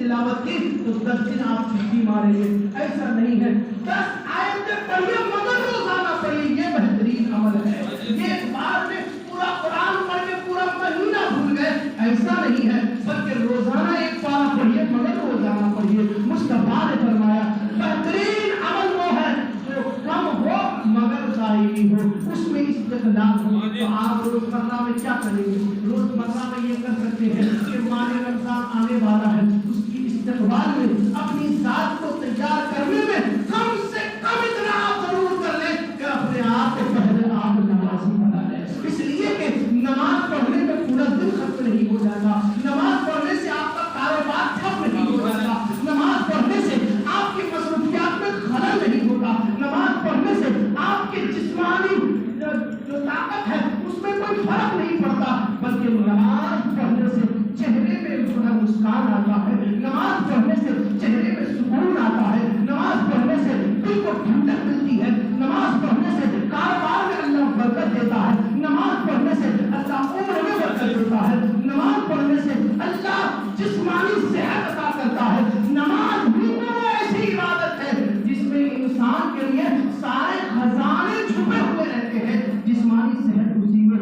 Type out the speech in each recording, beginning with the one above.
تلاوت کی تو 10 دن آپ چھٹی ماریں گے. ایسا نہیں ہے. 10 آیتیں پڑھیے مگر روزانہ پڑھیے, یہ بہترین عمل ہے. یہ ایک بار میں پورا قرآن پڑھ کے پورا مہینہ بھول گئے, ایسا نہیں ہے, بلکہ روزانہ ایک پارہ پڑھیے مگر روزانہ پڑھیے. مصطفیٰ نے فرمایا بہترین عمل وہ ہے جو کم ہو مگر دائمی ہو, اس میں استقلال ہو. تو آپ روزمرہ میں کیا کریں گے؟ روزمرہ میں یہ کر سکتے ہیں کہ ماہ رمضان آنے والا ہے, اس کی استقبال میں اپنی ذات کو تیار کرنے میں کم سے کم اتنا آپ ضرور کر لیں کہ اپنے آپ کو پہلے آپ نمازی بنا لیں. اس لیے کہ نماز پڑھنے میں پورا دن ختم نہیں ہو جائے گا, نماز پڑھنے سے آپ کا کاروبار ٹھپ نہیں ہو جائے گا, نماز پڑھنے سے آپ کی مصروفیات میں خلل نہیں ہوگا, نماز پڑھنے سے آپ کے جسمانی جو طاقت ہے اس میں کوئی فرق نہیں پڑتا, بلکہ نماز پڑھنے سے چہرے میں مسکان آتا ہے, نماز پڑھنے سے چہرے میں سکون آتا ہے, نماز پڑھنے سے دل کو ٹھنڈک ملتی ہے, نماز پڑھنے سے کاروبار میں اللہ برکت دیتا ہے, نماز پڑھنے سے اللہ عمر میں برکت دیتا ہے, نماز پڑھنے سے اللہ جسمانی صحت عطا کرتا ہے. نماز بھی وہ ایسی عبادت ہے جس میں انسان کے لیے سارے خزانے چھپے ہوئے رہتے ہیں. جسمانی صحت اسی میں,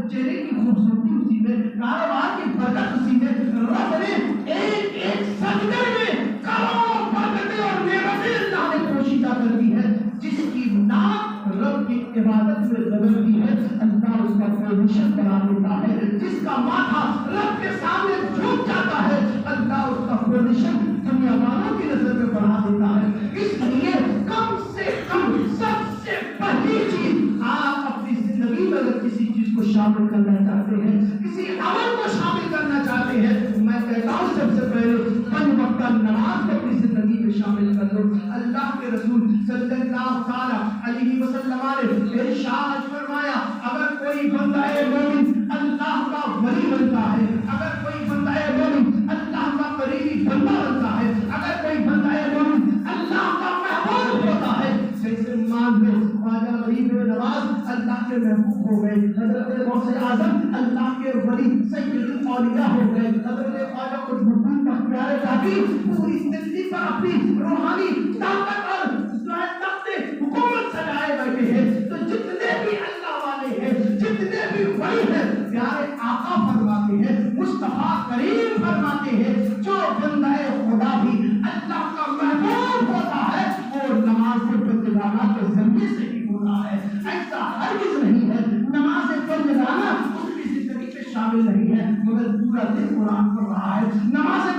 چہرے کی خوبصورتی اسی میں, کاروبار کی برکت اسی میں. رب نے ایک ایک سجدے میں کروڑوں برکتیں اور نعمتیں اللہ نے پوشیدہ کر دی ہے. جس کی ناک رب کی عبادت میں بدلتی ہے اللہ اس کا پوزیشن بنا دیتا ہے, جس کا ماتھا رب کے سامنے جھک جاتا ہے اللہ اس کا پوزیشن دنیا والوں کی نظر میں بڑھا دیتا ہے. اس لیے کم سے کم سب سے پہلی چیز آپ اپنی زندگی میں اگر کسی چیز کو شامل کرنا چاہتے ہیں, کسی عمل کو شامل کرنا چاہتے ہیں, میں کہتا ہوں سب سے پہلے 5 وقتہ نماز کو اپنی زندگی میں شامل کر لو. اللہ کے رسول صلی اللہ تعالی علیہ وسلم نے ارشاد فرمایا اگر کوئی بندہ مومن اللہ کا ولی بنتا ہے, اگر کوئی بندہ مومن اللہ کا قریبی بندہ بنتا ہے, اگر کوئی بندہ مومن اللہ کا محبوب ہوتا ہے, جیسے مان لو خواجہ غریب نواز اللہ کے محبوب ہو گئے, حضرت غوث اعظم اللہ کے ولی سید الاولیاء ہو گئے, حضرت خواجہ قطب الدین بختیار کاکی پوری زندگی پر اپنی روحانی طاقت اور تخت حکومت سجائے بیٹھے ہیں. تو جتنے بھی اللہ والے ہیں, جتنے بھی ولی ہیں, پیارے آقا فرماتے ہیں, مصطفیٰ کریم فرماتے ہیں, جو بندہ خدا بھی اللہ کا محبوب ہوتا ہے وہ نماز پنجگانہ کے ذریعے سے ہی ہوتا ہے. ایسا ہرگز نہیں ہے نماز پنجگانہ اس کی زندگی میں شامل نہیں ہے مگر پورا دن قرآن پڑھ رہا ہے. نماز